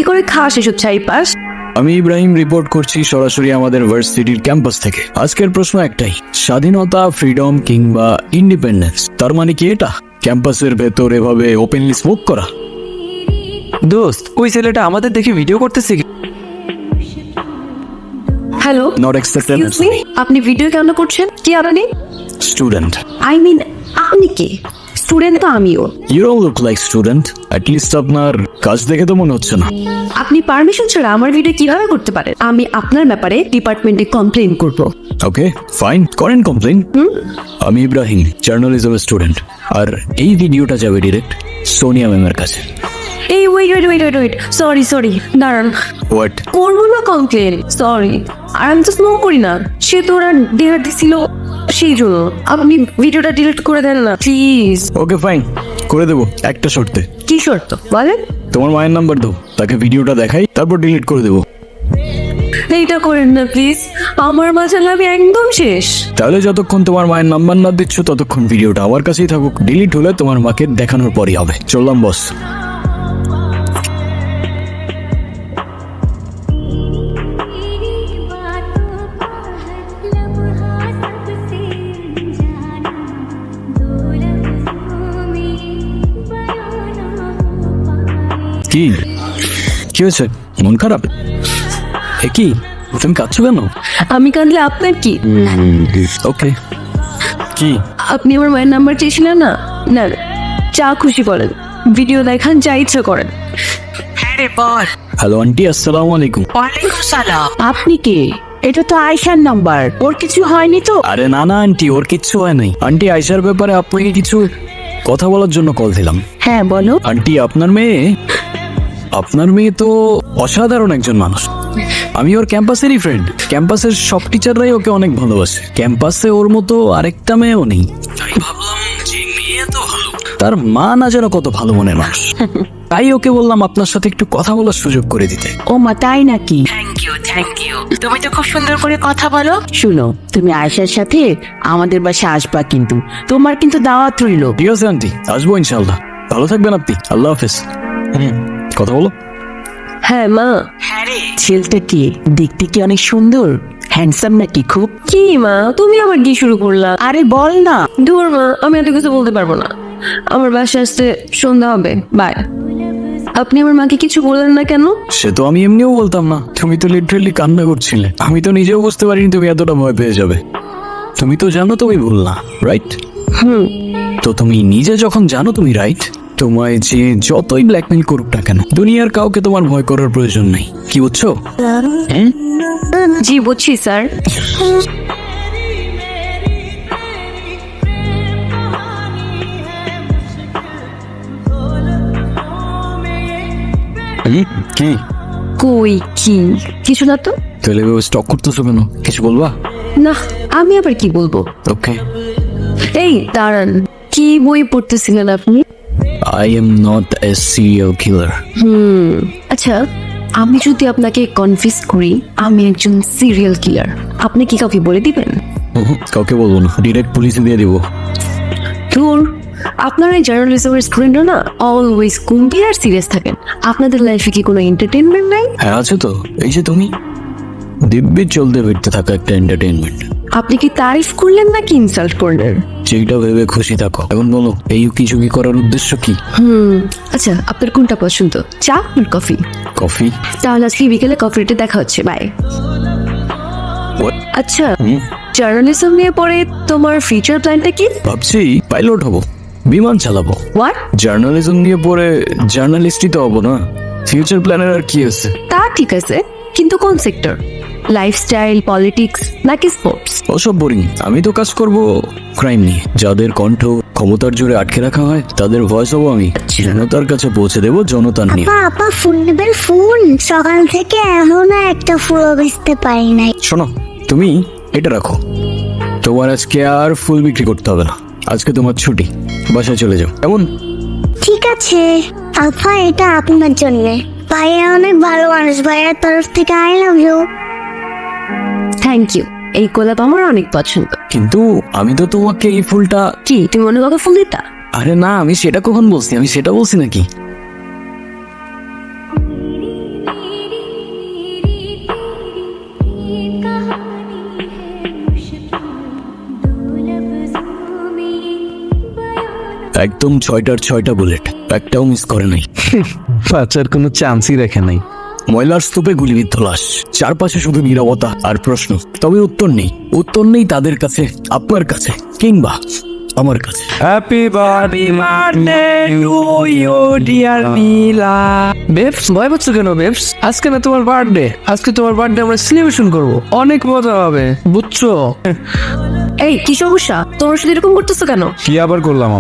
করে খাস এসব চাইপাস? আমি ইব্রাহিম রিপোর্ট করছি সরাসরি আমাদের ভার্সিটির ক্যাম্পাস থেকে। আজকের প্রশ্ন একটাই, স্বাধীনতা, ফ্রিডম কিংবা ইন্ডিপেন্ডেন্স, তার মানে কি এটা ক্যাম্পাসের ভেতর এভাবে ওপেনলি স্মোক করা? দোস্ত, ওই ছেলেটা আমাদের দেখে ভিডিও করতেছে কি? Hello, not accepted. আপনি ভিডিও কেন করছেন? কি আপনি? স্টুডেন্ট। আই মিন আপনি কি? স্টুডেন্ট তো আমিও। You don't look like student, at least আপনার কাজ দেখে তো মনে হচ্ছে না। আপনি পারমিশন ছাড়া আমার ভিডিও কিভাবে করতে পারেন? আমি আপনার ব্যাপারে ডিপার্টমেন্টে কমপ্লেইন করব। ওকে ফাইন, করেন কমপ্লেইন। আমি ইব্রাহিম, জার্নালিজমের স্টুডেন্ট, আর এই ভিডিওটা যাবে ডিরেক্ট সোনিয়া ম্যামের কাছে। এই ওয়েট, সরি দাঁড়ান। হোয়াট? করবো না কমপ্লেন, সরি। আর আমি তো স্মোক করি না, সে তো ওরা ডেয়ার দিছিল সেই জন্য। আপনি ভিডিওটা ডিলিট করে দেন না প্লিজ। ওকে ফাইন, করে দেবো, একটা শর্তে। কি শর্ত বলেন? তোমার মায়ের নাম্বার দাও, তাকে ভিডিওটা দেখাই, তারপর ডিলিট করে দেবো। এইটা করেন না প্লিজ, আমার মাঝালে আমি একদম শেষ। তাহলে যতক্ষণ তোমার মায়ের নাম্বার না দিচ্ছ ততক্ষণ ভিডিওটা আমার কাছেই থাকুক। ডিলিট হলে তোমার মাকে দেখানোর পরই হবে। চললাম বস। কি কি হয়েছে? মন খারাপ? এ কি, তুমি কাঁদছো কেন? আমি কাঁদলে আপনার কি? ওকে, কি? আপনি আমার মায়ের নাম্বার চেয়েছিলেন না? না, যা খুশি করেন, ভিডিও দেখান, যা ইচ্ছা করেন। হ্যাঁ রে বল। হ্যালো আন্টি, আসসালামু আলাইকুম। ওয়ালাইকুম সালাম। আপনি কে? এটা তো আয়শার নাম্বার, ওর কিছু হয়নি তো? আরে না না আন্টি, ওর কিচ্ছু হয় নাই। আন্টি, আয়শার ব্যাপারে আপনাকে কিছু কথা বলার জন্য কল দিলাম। হ্যাঁ বলো। আন্টি, আপনার মেয়ে তো অসাধারণ একজন মানুষ। আমি ওর ক্যাম্পাসেরই ফ্রেন্ড। ক্যাম্পাসের সব টিচাররাই ওকে অনেক ভালোবাসে। ক্যাম্পাসে ওর মতো আরেকটা মেয়েও নেই। আমি ভাবলাম যে মেয়ে তো ভালো, তার মা না যেন কত ভালো মনের মানুষ। তাই ওকে বললাম আপনার সাথে একটু কথা বলার সুযোগ করে দিতে। ও মা, তাই নাকি? Thank you. তুমি তো খুব সুন্দর করে কথা বলো। শুনো, তুমি আয়শার সাথে আমাদের বাসায় আসবা, কিন্তু তোমার কিন্তু দাওয়াত রইলো। ঠিক আছে আন্টি, আসবো ইনশাল্লাহ। ভালো থাকবেন আপনি, আল্লাহ হাফেজ। কথা বলো। হ্যাঁ মা। হ্যাঁ রে। ছেলেটা কি দেখতে কি অনেক সুন্দর, হ্যান্ডসাম নাকি খুব? কি মা, তুমি আবার কি শুরু করলা? আরে বল না। দূর মা, আমি এত কিছু বলতে পারবো না। আমার বাসায় আসতে সন্ধ্যা হবে, বাই। আপনি আমার মাকে কিছু বললেন না কেন? সে তো আমি এমনিও বলতাম না। তুমি তো লিটারালি কান্না করছিলে। আমি তো নিজেও বুঝতে পারিনি তুমি এতটা ভয় পেয়ে যাবে। তুমি তো জানো তুমি ভুল না, রাইট? তো তুমি নিজে যখন জানো তুমি রাইট, তোমায় যে যতই ব্ল্যাকমেল করুক না কেন, দুনিয়ার কাউকে তোমার ভয় করার প্রয়োজন নেই। কি বুঝছো? হ্যাঁ, জি বুঝছি স্যার। কি? কই কি? কিছু না তো। তাহলে স্টক করতেছো কেন? কিছু বলবা? না, আমি আবার কি বলবো? ওকে। এই দাঁড়ান, কি বই পড়তেছিলেন আপনি? I am not a serial killer. আচ্ছা, আমি যদি আপনাকে কনফিউজ করি আমি একজন সিরিয়াল কিলার, আপনি কি কাউকে বলে দিবেন? কাউকে বলবো না, ডিরেক্ট পুলিশে দিয়ে দিব। ধুর, আপনারা এই জার্নালিজমের স্টুডেন্টরা না অলওয়েজ গম্ভীর আর সিরিয়াস থাকেন। আপনাদের লাইফে কি কোনো এন্টারটেইনমেন্ট নাই? হ্যাঁ আছে তো, এই যে তুমি, দিব্যি চলতে ফিরতে থাকা একটা এন্টারটেইনমেন্ট। আপনি কি তারিফ করলেন নাকি ইনসাল্ট করলেন? যেটা ভেবে খুশি থাকো। এখন বলো, এই উকি করার উদ্দেশ্য কি? আচ্ছা, আপনার কোনটা পছন্দ, চা আর কফি? কফি। তাহলে আজকে বিকেলে কফি ডেটে দেখা হচ্ছে, বাই। What? আচ্ছা, জার্নালিজম নিয়ে পড়ে তোমার ফিউচার প্ল্যানটা কি? ভাবছি পাইলট হব, বিমান চালাবো। হোয়াট? জার্নালিজম নিয়ে পড়ে জার্নালিস্টই তো হবো না। ফিউচার প্ল্যানের আর কি আছে? তা ঠিক আছে, কিন্তু কোন সেক্টর? লাইফস্টাইল, পলিটিক্স নাকি স্পোর্টস? ওসব বোরিং। আমি তো কাজ করব ক্রাইম নিয়ে। যাদের কণ্ঠ ক্ষমতার জোরে আটকে রাখা হয় তাদের ভয়েস হবো আমি। জনতার কাছে পৌঁছে দেবো জনতার নিয়ে। আপা ফোন নেবেন? ফোন সকাল থেকে এখনো একটা ফুলও বেচতে পারি নাই। শোনো, তুমি এটা রাখো। তোমার আজকে আর ফুল বিক্রি করতে হবে না। আজকে তোমার ছুটি, বাসায় চলে যাও। কেমন? ঠিক আছে আপা, এটা আপনার জন্য। ভাইয়া অনেক ভালো মানুষ, ভাইয়ার তরফ থেকে I love you. Thank you, এই গোলাপ আমার অনেক পছন্দ। কিন্তু আমি তো তোমাকে এই ফুলটা। কি তুমি অন্য কাউকে ফুল দিতা? আরে না, আমি সেটা কখন বলছি? আমি সেটা বলছি নাকি? একদম 6টার 6টা বুলেট, একটাও মিস করে নাই। বাচ্চার কোনো চান্সই রেখে নাই। ময়লার স্তূপে গুলিবিদ্ধ লাশ, চারপাশে শুধু নীরবতা আর প্রশ্ন, তবে উত্তর নেই। উত্তর নেই তাদের কাছে, আপনার কাছে, কিংবা আমার কাছে। Happy birthday to you dear Nila. Babes, ভয় পাচ্ছ কেন বেবস? আজকে না তোমার বার্থডে, আজকে তোমার বার্থডে আমরা সেলিব্রেশন করব, অনেক মজা হবে, বুঝছো? এই কি সমস্যা, তোমরা শুধু এরকম করতেছো কেন? কি আবার করলাম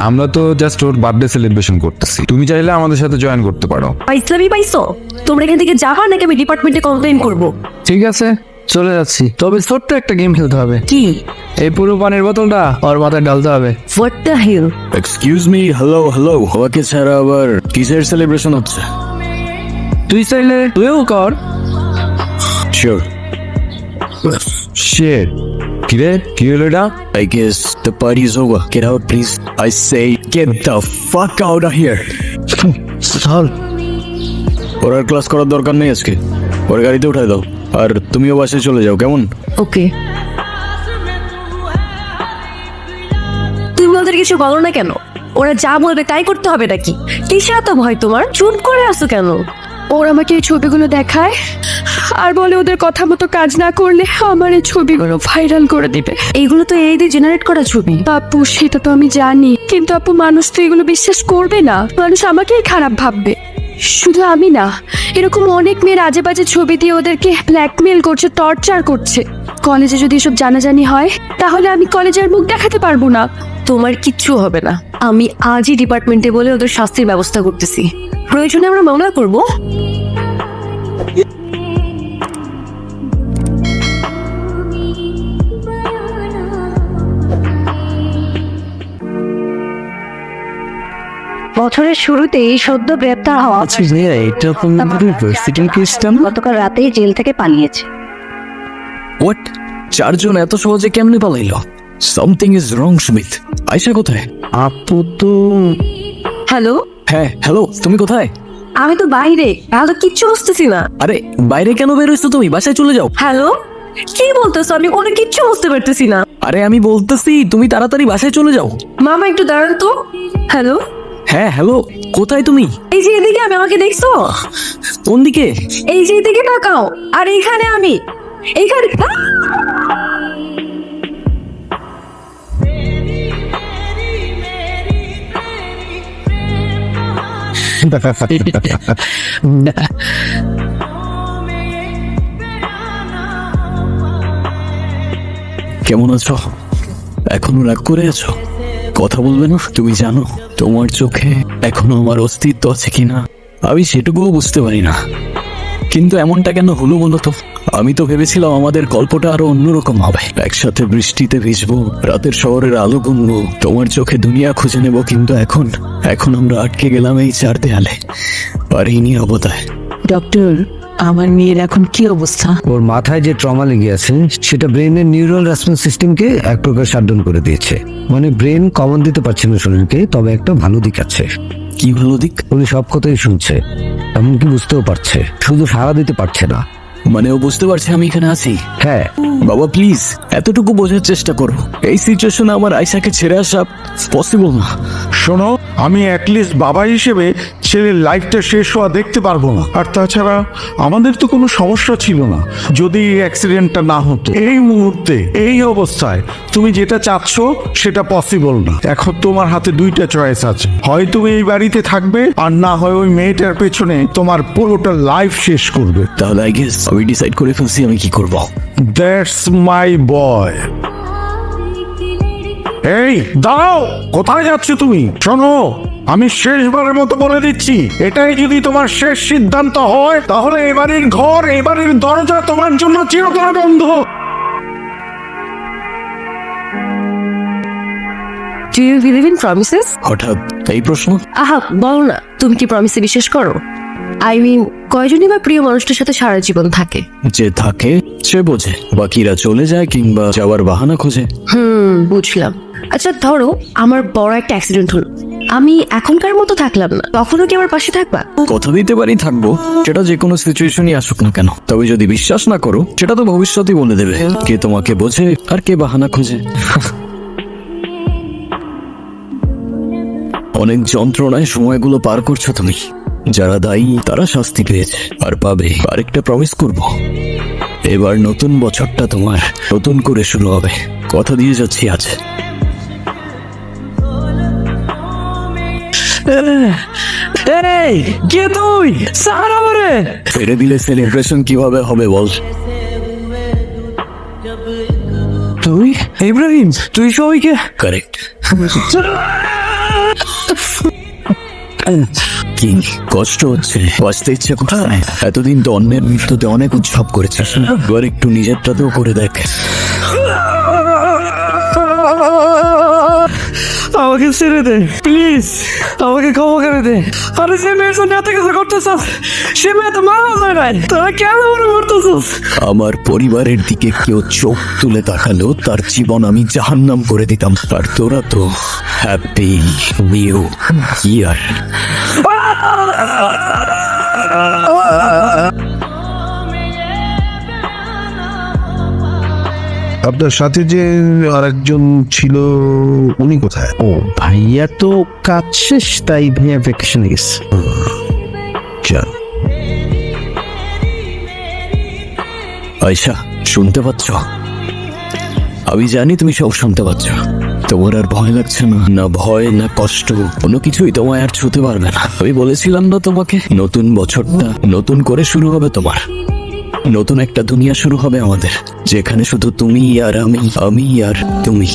আমরা তো জাস্ট ওর বার্থডে সেলিব্রেশন করতেছি। তুমি চাইলে আমাদের সাথে জয়েন করতে পারো। ইসলামী পাইছো? তোমরা এখান থেকে যাবা নাকি আমি ডিপার্টমেন্টে কমপ্লেইন করব? ঠিক আছে, চলে যাচ্ছি, তবে ছোট্ট একটা গেম খেলতে হবে। কি? এই পুরো পানির বোতলটা ওর মাথায় ঢালতে হবে। What the hell? Excuse me, hello hello, হওয়াকে ছাড়া আবার কিসের সেলিব্রেশন হচ্ছে? তুই চাইলে তুইও কর। শিওর। শেট, কিরে কি হলো এটা? I guess the party is over. Get out, please. I say, get the fuck out of here. চল। ওর আর ক্লাস করার দরকার নেই আজকে। ওর গাড়িতে উঠাই দাও, আর তুমিও বাসায় চলে যাও, কেমন? ওকে। তুমি ওদের কিছু বলো না কেন? ওরা যা বলবে তাই করতে হবে নাকি? কিসের এত ভয় তোমার? চুপ করে আসো কেন? ওরা আমাকে এই ছবিগুলো দেখায় আর বলে ওদের কথা মতো কাজ না করলে আমার এই ছবিগুলো ভাইরাল করে দিবে। এইগুলো তো এই দিয়ে জেনারেট করা ছবি। আপু সেটা তো আমি জানি, কিন্তু আপু মানুষ তো এগুলো বিশ্বাস করবে না, মানুষ আমাকেই খারাপ ভাববে। শুধু আমি না, এরকম অনেক মেয়ের আজে বাজে ছবি দিয়ে ওদেরকে ব্ল্যাকমেল করছে, টর্চার করছে। কলেজে যদি এসব জানাজানি হয় তাহলে আমি কলেজের মুখ দেখাতে পারবো না। তোমার কিচ্ছু হবে না, আমি আজই ডিপার্টমেন্টে বলে ওদের শাস্তির ব্যবস্থা করতেছি। প্রয়োজনে আমরা মামলা করব। বছরের শুরুতেই সদ্য গ্রেপ্তার হওয়া এটা তো ইউনিভার্সিটির কেসটা। গতকাল রাতেই জেল থেকে পালিয়েছে। হোয়াট? 4 জন এত সহজে কেমনে পালাইলো? Something is wrong Sumit. Ayesha কোথায়? আপু তো হ্যালো, হ্যাঁ হ্যালো, তুমি কোথায়? আমি তো বাইরে, তাহলে কিচ্ছু বুঝতেছি না। আরে বাইরে কেন বের হইছো তুমি? বাসায় চলে যাও। হ্যালো, কি বলতেছো? আমি কোনো কিচ্ছু বুঝতে পারতেছি না। আরে আমি বলতেছি তুমি তাড়াতাড়ি বাসায় চলে যাও। মামা একটু দাঁড়ান তো। হ্যালো, হ্যাঁ হ্যালো, কোথায় তুমি? এই যে এদিকে, আমি, আমাকে দেখছো? কোন দিকে? এই যে এদিকে তাকাও। আর এইখানে আমি, এইখানে। কেমন আছো? এখনো রাগ করে আছো? কথা বলবে না? তুমি জানো তোমার চোখে এখনো আমার অস্তিত্ব আছে কিনা আমি সেটুকুও বুঝতে পারি না। কিন্তু এমনটা কেন হলো বলো তো? আমি তো ভেবেছিলাম আমাদের গল্পটা আরো অন্যরকম হবে। একসাথে বৃষ্টিতে ভিজবো, রাতের শহরের আলো গুনবো, তোমার চোখে দুনিয়া খুঁজে নেব। কিন্তু এখন আমরা আটকে গেলাম এই 4 দেয়ালে আর এই নিরবতায়। ডক্টর, আমার মেয়ের এখন কি অবস্থা? ওর মাথায় যে ট্রমা লেগে আছে সেটা ব্রেনের নিউরাল রেসপন্স সিস্টেমকে এক প্রকার শাটডাউন করে দিয়েছে। মানে ব্রেন কমান্ড দিতে পারছে না শরীরকে। তবে একটা ভালো দিক আছে। কি ভালো দিক? উনি সব কথাই শুনছে, এমনকি বুঝতেও পারছে, শুধু সাড়া দিতে পারছে না। মানে ও বুঝতে পারছে আমি এখানে আছি? হ্যাঁ। বাবা প্লিজ এতটুকু বোঝার চেষ্টা করো। এই সিচুয়েশনে আমার আয়শাকে ছেড়ে আসা পসিবল না। শোনো, আমি অ্যাটলিস্ট বাবা হিসেবে ছেলের লাইফটা শেষ হওয়া দেখতে পারবো না। আর তাছাড়া আমাদের তো কোনো সমস্যা ছিল না যদি এই অ্যাক্সিডেন্টটা না হতো। এই মুহূর্তে এই অবস্থায় তুমি যেটা চাচ্ছ সেটা পসিবল না। এখন তোমার হাতে 2টা চয়েস আছে, হয় তুমি এই বাড়িতে থাকবে আর না হয় ওই মেয়েটার পেছনে তোমার পুরোটা লাইফ শেষ করবে। তাহলে আই গেস আমি ডিসাইড করে ফেলছি আমি কি করব। দ্যাটস মাই বয়। এই দাঁড়াও, কোথায় যাচ্ছ তুমি? শোনো, আমি শেষবারের মতো বলে দিচ্ছি, এটাই যদি তোমার শেষ সিদ্ধান্ত হয় তাহলে এবারের ঘর, এবারের দরজা তোমার জন্য চিরকাল বন্ধ। Do you believe in promises? হঠাৎ এই প্রশ্ন? আহা, বলো না, তুমি কি প্রমিসে বিশ্বাস করো? আই মিন, কয়জনই বা প্রিয় মানুষটার সাথে সারা জীবন থাকে? যে থাকে সে বোঝে, বাকিরা চলে যায় কিংবা যাওয়ার বাহানা খোঁজে। বুঝলাম। আচ্ছা ধরো আমার বড় একটা অ্যাক্সিডেন্ট হলো, আমি এখনকার মতো থাকলাম না, তখনও কি আমার পাশে থাকবা? কথা দিতে পারি থাকবো, সেটা যে কোনো সিচুয়েশনই আসুক না কেন। তবে যদি বিশ্বাস না করো সেটা তো ভবিষ্যতই বলে দেবে কে তোমাকে বোঝে আর কে বাহানা খোঁজে। অনেক যন্ত্রণায় সময়গুলো পার করছো তুমি। যারা দায়ী তারা শাস্তি পেয়েছে আর পাবে। আরেকটা প্রমিস করব, এবার নতুন বছরটা তোমার নতুন করে শুরু হবে। কথা দিয়ে যাচ্ছি আজ। এই কে তুই? সাহারা আমারে। ছেড়ে দিলে সেলিব্রেশন কিভাবে হবে বল? তুই ইব্রাহিম, তুই সবাইকে কারেক্ট। কি কষ্ট হচ্ছে? বাঁচতে ইচ্ছে করছে? এতদিন তো অন্যের মৃত্যুতে অনেক উৎসব করেছিস, এবার একটু নিজেরটাতেও করে দেখ। আমাকে ছেড়ে দে প্লিজ, আমাকে ক্ষমা করে দে। আরে সে মেয়ের জন্য এত কিছু করতেছ, সে মেয়ে তো মারা যায় নাই, তোরা কেন মনে করতেছিস? আমার পরিবারের দিকে কেউ চোখ তুলে তাকালো তার জীবন আমি জাহান্নাম করে দিতাম, আর তোরা তো হ্যাপি নিউ ইয়ার। আপনার সাথে যে আরেকজন ছিল উনি কোথায়? ও ভাইয়া তো কাজ শেষ, তাই ভাইয়া ভ্যাকেশনে গেছে। চল। আয়শা, শুনতে পাচ্ছ? আমি জানি তুমি সব শুনতে পাচ্ছ। তোমার আর ভয় লাগছে না? না ভয় না কষ্ট, কোনো কিছুই তোমায় আর ছুতে পারবে না। আমি বলেছিলাম না তোমাকে, নতুন বছরটা নতুন করে শুরু হবে তোমার। নতুন একটা দুনিয়া শুরু হবে আমাদের, যেখানে শুধু তুমি আর আমি আর তুমি।